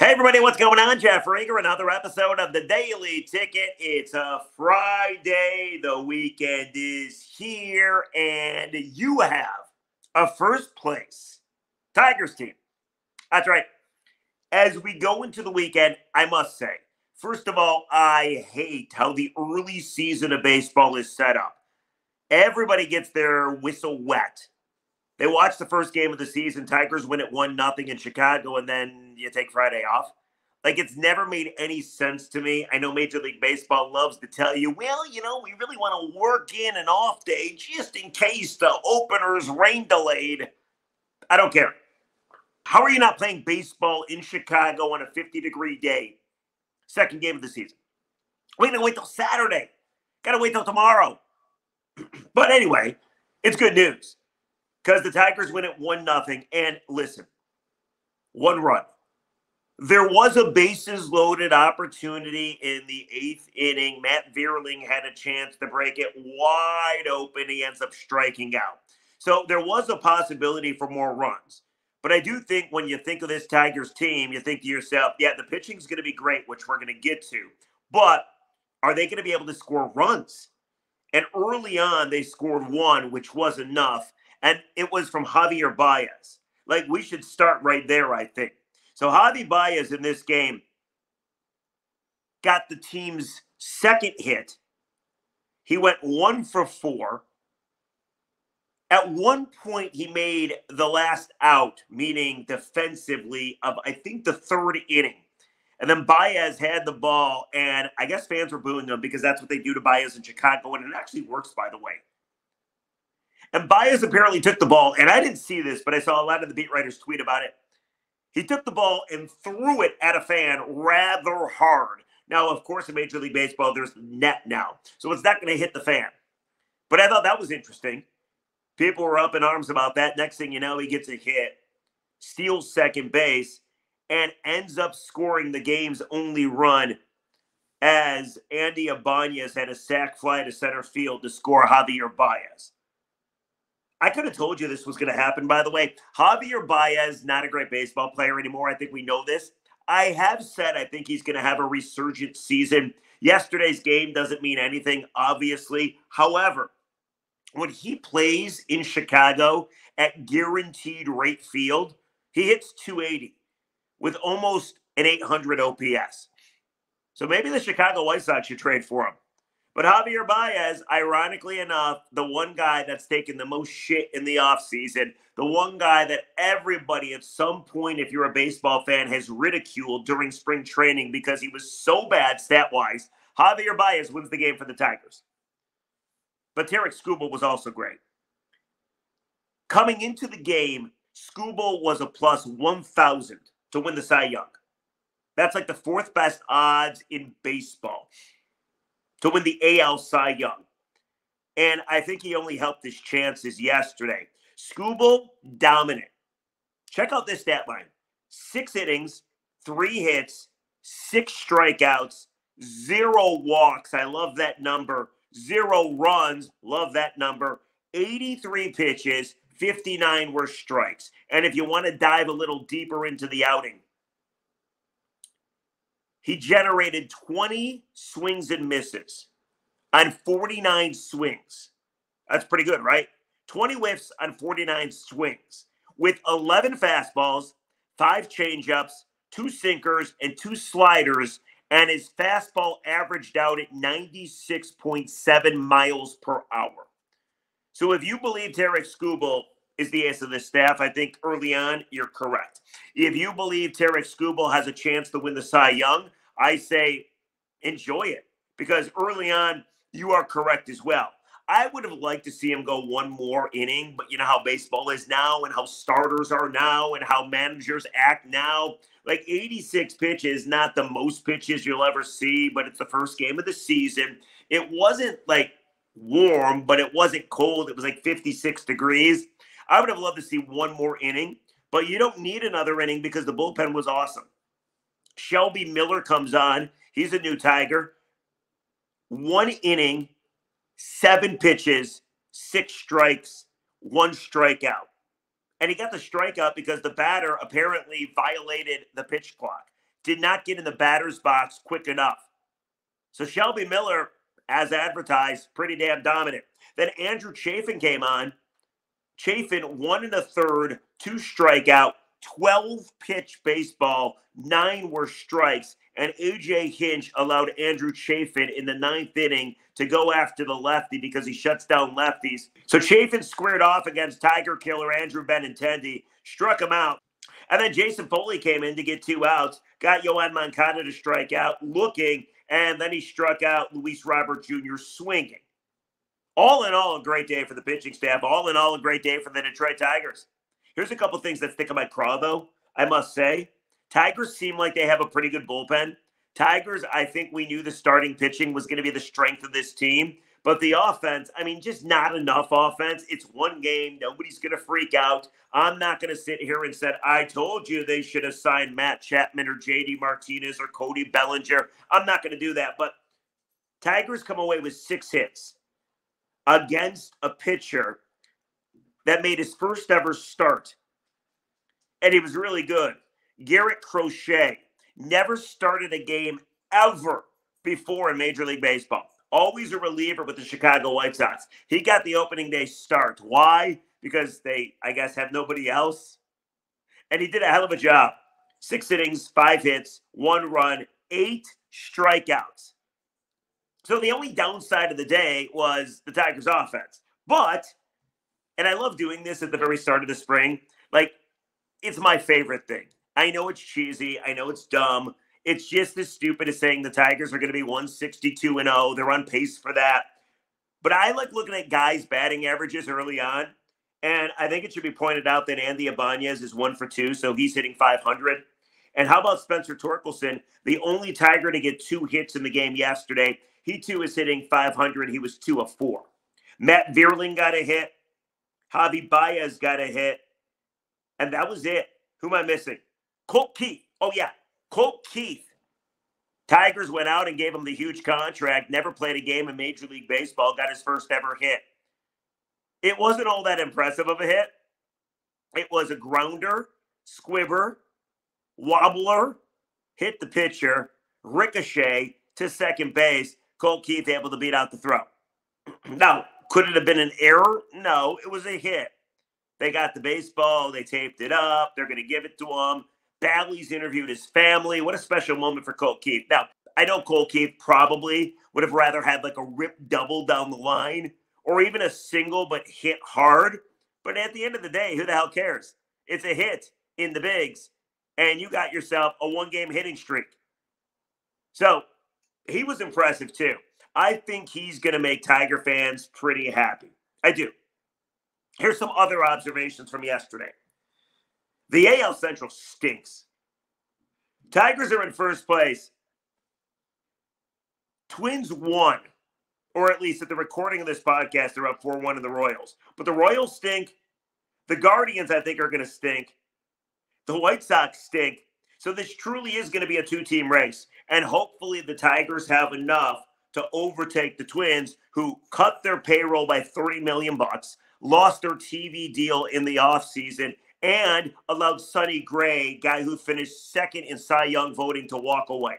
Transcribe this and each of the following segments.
Hey, everybody, what's going on? Jeff Rieger, another episode of the Daily Ticket. It's a Friday. The weekend is here, and you have a first place Tigers team. That's right. As we go into the weekend, I must say, first of all, I hate how the early season of baseball is set up. Everybody gets their whistle wet. They watch the first game of the season. Tigers win it 1-0 in Chicago, and then you take Friday off. Like, it's never made any sense to me. I know Major League Baseball loves to tell you, well, we really want to work in an off day just in case the opener's rain delayed. I don't care. How are you not playing baseball in Chicago on a 50-degree day? Second game of the season. We're going to wait till Saturday. Got to wait till tomorrow. But anyway, it's good news. Because the Tigers win it 1-0. And listen, one run. There was a bases-loaded opportunity in the 8th inning. Matt Vierling had a chance to break it wide open. He ends up striking out. So there was a possibility for more runs. But I do think when you think of this Tigers team, you think to yourself, yeah, the pitching's going to be great, which we're going to get to. But are they going to be able to score runs? And early on, they scored one, which was enough. And it was from Javy Baez. Like, we should start right there, I think. So Javy Baez in this game got the team's second hit. He went 1 for 4. At one point, he made the last out, meaning defensively, of, I think, the 3rd inning. And then Baez had the ball, and I guess fans were booing him because that's what they do to Baez in Chicago, and it actually works, by the way. And Baez apparently took the ball, and I didn't see this, but I saw a lot of the beat writers tweet about it. He took the ball and threw it at a fan rather hard. Now, of course, in Major League Baseball, there's net now, so it's not going to hit the fan. But I thought that was interesting. People were up in arms about that. Next thing you know, he gets a hit, steals second base, and ends up scoring the game's only run as Andy Ibanez had a sac fly to center field to score Javy Baez. I could have told you this was going to happen, by the way. Javy Baez, not a great baseball player anymore. I think we know this. I have said I think he's going to have a resurgent season. Yesterday's game doesn't mean anything, obviously. However, when he plays in Chicago at guaranteed rate field, he hits 280 with almost an 800 OPS. So maybe the Chicago White Sox should trade for him. But Javy Baez, ironically enough, the one guy that's taken the most shit in the offseason, the one guy that everybody at some point, if you're a baseball fan, has ridiculed during spring training because he was so bad stat-wise, Javy Baez wins the game for the Tigers. But Tarik Skubal was also great. Coming into the game, Skubal was a plus 1,000 to win the Cy Young. That's like the 4th best odds in baseball to win the AL Cy Young. And I think he only helped his chances yesterday. Skubal, dominant. Check out this stat line. 6 innings, 3 hits, 6 strikeouts, 0 walks. I love that number. 0 runs. Love that number. 83 pitches, 59 were strikes. And if you want to dive a little deeper into the outing, he generated 20 swings and misses on 49 swings. That's pretty good, right? 20 whiffs on 49 swings with 11 fastballs, 5 changeups, 2 sinkers, and 2 sliders, and his fastball averaged out at 96.7 miles per hour. So if you believe Tarik Skubal is the ace of this staff, I think early on, you're correct. If you believe Tarik Skubal has a chance to win the Cy Young, I say enjoy it because early on, you are correct as well. I would have liked to see him go one more inning, but you know how baseball is now and how starters are now and how managers act now. Like 86 pitches, not the most pitches you'll ever see, but it's the first game of the season. It wasn't like warm, but it wasn't cold. It was like 56 degrees. I would have loved to see one more inning, but you don't need another inning because the bullpen was awesome. Shelby Miller comes on. He's a new Tiger. 1 inning, 7 pitches, 6 strikes, 1 strikeout. And he got the strikeout because the batter apparently violated the pitch clock. did not get in the batter's box quick enough. So Shelby Miller, as advertised, pretty damn dominant. Then Andrew Chafin came on. Chafin, 1 1/3, 2 strikeout, 12-pitch baseball, 9 were strikes, and A.J. Hinch allowed Andrew Chafin in the 9th inning to go after the lefty because he shuts down lefties. So Chafin squared off against Tiger killer Andrew Benintendi, struck him out. And then Jason Foley came in to get 2 outs, got Yohan Moncada to strike out looking, and then he struck out Luis Robert Jr. swinging. All in all, a great day for the pitching staff. All in all, a great day for the Detroit Tigers. Here's a couple things that stick in my craw, though, I must say. Tigers seem like they have a pretty good bullpen. Tigers, I think we knew the starting pitching was going to be the strength of this team. But the offense, I mean, just not enough offense. It's one game. Nobody's going to freak out. I'm not going to sit here and say, I told you they should have signed Matt Chapman or J.D. Martinez or Cody Bellinger. I'm not going to do that. But Tigers come away with 6 hits against a pitcher that made his first ever start. And he was really good. Garrett Crochet never started a game ever before in Major League Baseball. Always a reliever with the Chicago White Sox. He got the opening day start. Why? Because they, I guess, have nobody else. And he did a hell of a job. 6 innings, 5 hits, 1 run, 8 strikeouts. So the only downside of the day was the Tigers' offense. But, and I love doing this at the very start of the spring, like, it's my favorite thing. I know it's cheesy. I know it's dumb. It's just as stupid as saying the Tigers are going to be 162-0. They're on pace for that. But I like looking at guys' batting averages early on. And I think it should be pointed out that Andy Ibanez is 1 for 2, so he's hitting 500. And how about Spencer Torkelson, the only Tiger to get 2 hits in the game yesterday? He, too, is hitting 500. He was 2 of 4. Matt Vierling got a hit. Javy Baez got a hit. And that was it. Who am I missing? Colt Keith. Oh, yeah. Colt Keith. Tigers went out and gave him the huge contract. Never played a game in Major League Baseball. Got his first ever hit. It wasn't all that impressive of a hit. It was a grounder, squibber, wobbler, hit the pitcher, ricochet to second base. Colt Keith able to beat out the throw. Now, could it have been an error? No, it was a hit. They got the baseball. They taped it up. They're going to give it to him. Bally's interviewed his family. What a special moment for Colt Keith. Now, I know Colt Keith probably would have rather had like a rip double down the line or even a single but hit hard. But at the end of the day, who the hell cares? It's a hit in the bigs, and you got yourself a 1-game hitting streak. So he was impressive too. I think he's going to make Tiger fans pretty happy. I do. Here's some other observations from yesterday. The AL Central stinks. Tigers are in first place. Twins won, or at least at the recording of this podcast, they're up 4-1 in the Royals. But the Royals stink. The Guardians, I think, are going to stink. The White Sox stink. So this truly is going to be a 2-team race. And hopefully the Tigers have enough to overtake the Twins, who cut their payroll by $30 million, lost their TV deal in the offseason, and allowed Sonny Gray, guy who finished second in Cy Young voting, to walk away.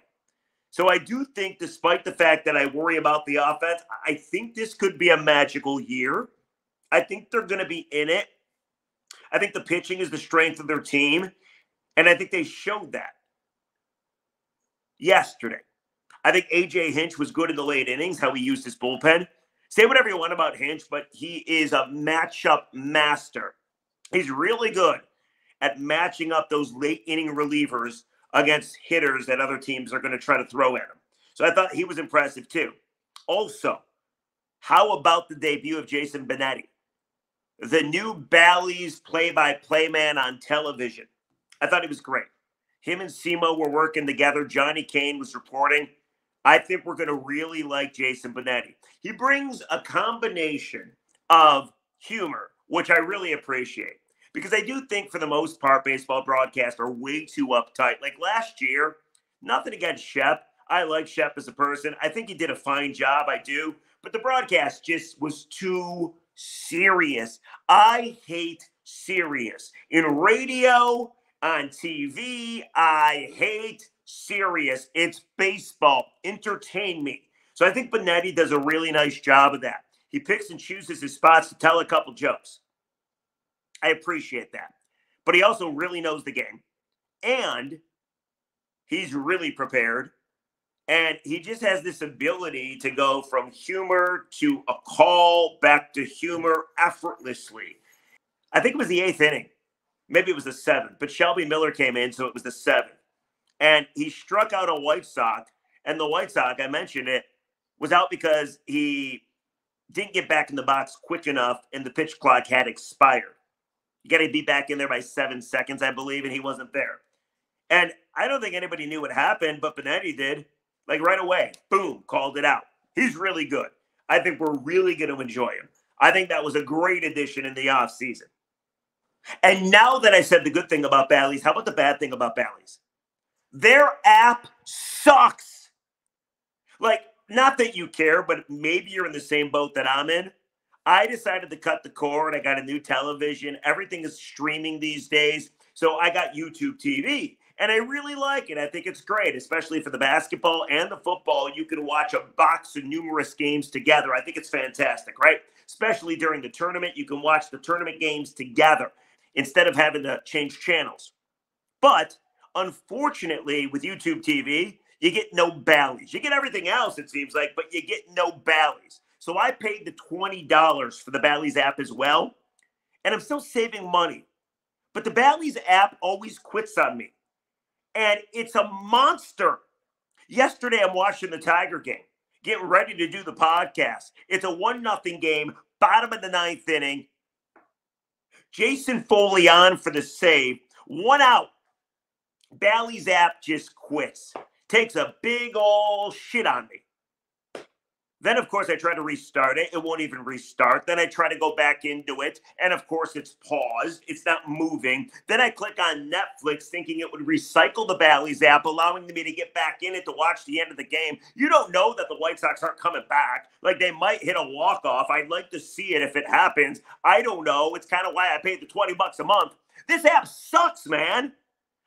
So I do think, despite the fact that I worry about the offense, I think this could be a magical year. I think they're going to be in it. I think the pitching is the strength of their team, and I think they showed that yesterday. I think A.J. Hinch was good in the late innings, how he used his bullpen. Say whatever you want about Hinch, but he is a matchup master. He's really good at matching up those late inning relievers against hitters that other teams are going to try to throw at him. So I thought he was impressive too. Also, how about the debut of Jason Benetti, the new Bally's play-by-play man on television? I thought he was great. Him and Simo were working together. Johnny Kane was reporting. I think we're going to really like Jason Benetti. He brings a combination of humor, which I really appreciate. Because I do think, for the most part, baseball broadcasts are way too uptight. Like last year, nothing against Shep. I like Shep as a person. I think he did a fine job. I do. But the broadcast just was too serious. I hate serious. In radio, on TV, I hate serious. It's baseball. Entertain me. So I think Benetti does a really nice job of that. He picks and chooses his spots to tell a couple jokes. I appreciate that. But he also really knows the game. And he's really prepared. And he just has this ability to go from humor to a call back to humor effortlessly. I think it was the 8th inning. Maybe it was the 7th. But Shelby Miller came in, so it was the 7th. And he struck out a White Sox. And the White Sox, I mentioned it, was out because he didn't get back in the box quick enough and the pitch clock had expired. You got to be back in there by 7 seconds, I believe, and he wasn't there. And I don't think anybody knew what happened, but Benetti did. Like right away, boom, called it out. He's really good. I think we're really going to enjoy him. I think that was a great addition in the offseason. And now that I said the good thing about Bally's, how about the bad thing about Bally's? Their app sucks. Like, not that you care, but maybe you're in the same boat that I'm in. I decided to cut the cord. I got a new television. Everything is streaming these days. So I got YouTube TV. And I really like it. I think it's great, especially for the basketball and the football. You can watch a box of numerous games together. I think it's fantastic, right? Especially during the tournament. You can watch the tournament games together instead of having to change channels. But unfortunately, with YouTube TV, you get no Bally's. You get everything else, it seems like, but you get no Bally's. So I paid the $20 for the Bally's app as well, and I'm still saving money. But the Bally's app always quits on me. And it's a monster. Yesterday, I'm watching the Tiger game, getting ready to do the podcast. It's a 1-0 game, bottom of the 9th inning. Jason Foley on for the save. 1 out. Bally's app just quits. Takes a big old shit on me. Then, of course, I try to restart it. It won't even restart. Then I try to go back into it. And, of course, it's paused. It's not moving. Then I click on Netflix thinking it would recycle the Bally's app, allowing me to get back in it to watch the end of the game. You don't know that the White Sox aren't coming back. Like, they might hit a walk-off. I'd like to see it if it happens. I don't know. It's kind of why I paid the $20 a month. This app sucks, man.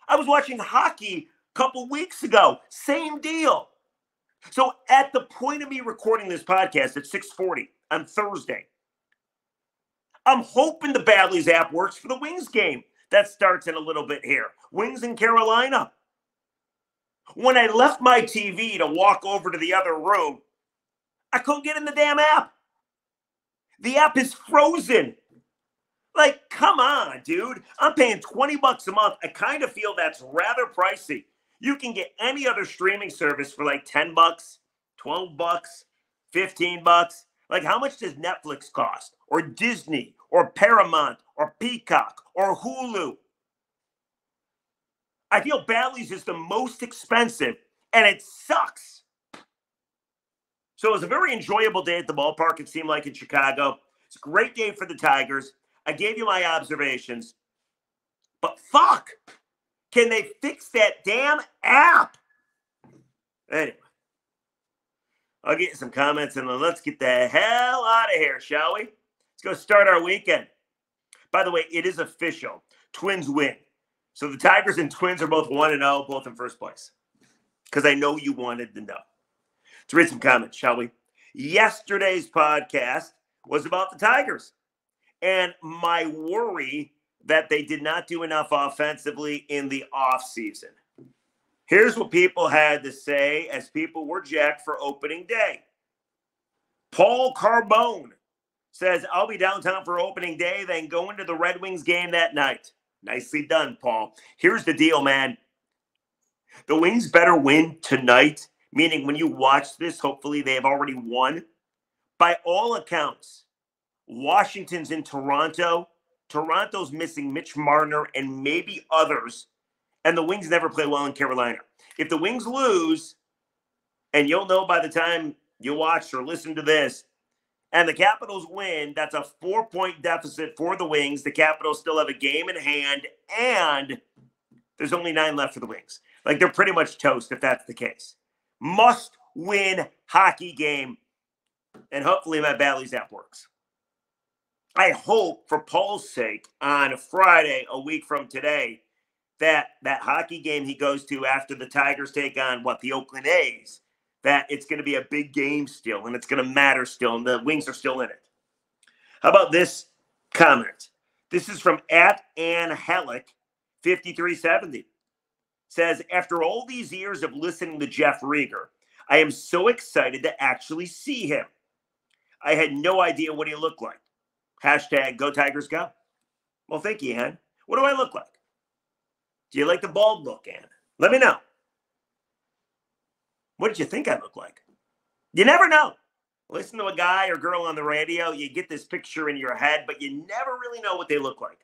I was watching hockey a couple weeks ago. Same deal. So at the point of me recording this podcast at 6:40 on Thursday, I'm hoping the Bally's app works for the Wings game. That starts in a little bit here. Wings in Carolina. When I left my TV to walk over to the other room, I couldn't get in the damn app. The app is frozen. Like, come on, dude. I'm paying $20 a month. I kind of feel that's rather pricey. You can get any other streaming service for like $10, $12, $15. Like, how much does Netflix cost? Or Disney, or Paramount, or Peacock, or Hulu? I feel Bally's is the most expensive, and it sucks. So it was a very enjoyable day at the ballpark, it seemed like, in Chicago. It's a great day for the Tigers. I gave you my observations. But fuck! Can they fix that damn app? Anyway, I'll get you some comments and then let's get the hell out of here, shall we? Let's go start our weekend. By the way, it is official. Twins win. So the Tigers and Twins are both 1-0, both in first place. Because I know you wanted to know. Let's read some comments, shall we? Yesterday's podcast was about the Tigers. And my worry that they did not do enough offensively in the offseason. Here's what people had to say as people were jacked for opening day. Paul Carbone says, I'll be downtown for opening day, then go into the Red Wings game that night. Nicely done, Paul. Here's the deal, man. The Wings better win tonight, meaning when you watch this, hopefully they have already won. By all accounts, Washington's in Toronto. Toronto's missing Mitch Marner and maybe others. And the Wings never play well in Carolina. If the Wings lose, and you'll know by the time you watch or listen to this, and the Capitals win, that's a 4-point deficit for the Wings. The Capitals still have a game in hand, and there's only 9 left for the Wings. Like, they're pretty much toast if that's the case. Must-win hockey game, and hopefully my Bally's app works. I hope, for Paul's sake, on Friday, a week from today, that hockey game he goes to after the Tigers take on, the Oakland A's, that it's going to be a big game still, and it's going to matter still, and the Wings are still in it. How about this comment? This is from @AnnHellick5370. Says, after all these years of listening to Jeff Rieger, I am so excited to actually see him. I had no idea what he looked like. #Go Tigers Go. Well, thank you, Ann. What do I look like? Do you like the bald look, Ann? Let me know. What did you think I look like? You never know. Listen to a guy or girl on the radio, you get this picture in your head, but you never really know what they look like.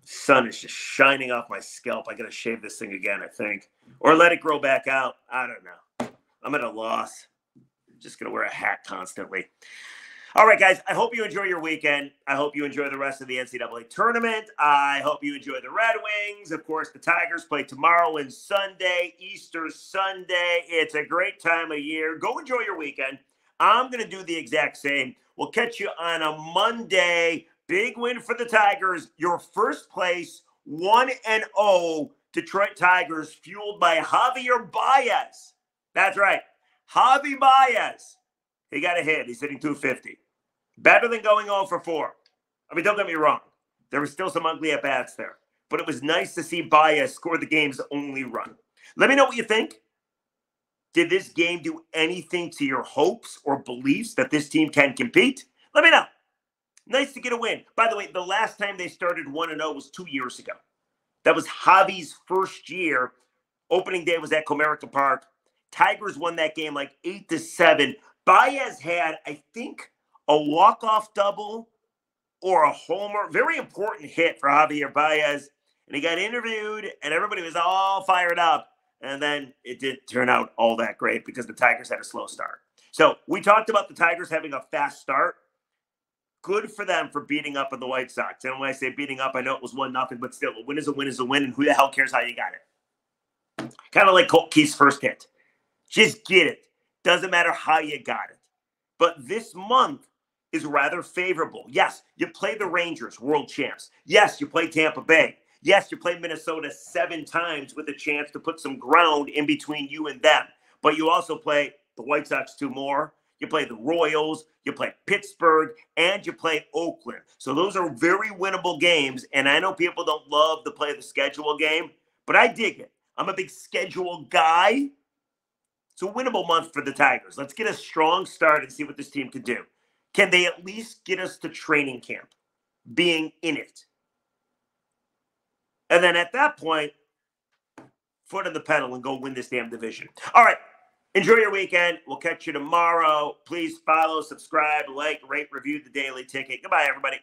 The sun is just shining off my scalp. I got to shave this thing again, I think. Or let it grow back out. I don't know. I'm at a loss. I'm just going to wear a hat constantly. All right, guys, I hope you enjoy your weekend. I hope you enjoy the rest of the NCAA tournament. I hope you enjoy the Red Wings. Of course, the Tigers play tomorrow and Sunday, Easter Sunday. It's a great time of year. Go enjoy your weekend. I'm going to do the exact same. We'll catch you on a Monday. Big win for the Tigers. Your first place, 1-0 Detroit Tigers, fueled by Javy Baez. That's right. Javy Baez. He got a hit. He's hitting .250. Better than going 0 for 4. I mean, don't get me wrong. There were still some ugly at-bats there. But it was nice to see Baez score the game's only run. Let me know what you think. Did this game do anything to your hopes or beliefs that this team can compete? Let me know. Nice to get a win. By the way, the last time they started 1-0 was 2 years ago. That was Javy's first year. Opening day was at Comerica Park. Tigers won that game like 8-7. Baez had, I think, a walk-off double or a homer. Very important hit for Javy Baez. And he got interviewed, and everybody was all fired up. And then it didn't turn out all that great because the Tigers had a slow start. So we talked about the Tigers having a fast start. Good for them for beating up on the White Sox. And when I say beating up, I know it was 1-0, but still, a win is a win is a win, and who the hell cares how you got it? Kind of like Colt Keith's first hit. Just get it. Doesn't matter how you got it. But this month is rather favorable. Yes, you play the Rangers, world champs. Yes, you play Tampa Bay. Yes, you play Minnesota 7 times with a chance to put some ground in between you and them. But you also play the White Sox 2 more. You play the Royals. You play Pittsburgh. And you play Oakland. So those are very winnable games. And I know people don't love to play the schedule game, but I dig it. I'm a big schedule guy. It's a winnable month for the Tigers. Let's get a strong start and see what this team can do. Can they at least get us to training camp, being in it? And then at that point, foot on the pedal and go win this damn division. All right. Enjoy your weekend. We'll catch you tomorrow. Please follow, subscribe, like, rate, review the Daily Ticket. Goodbye, everybody.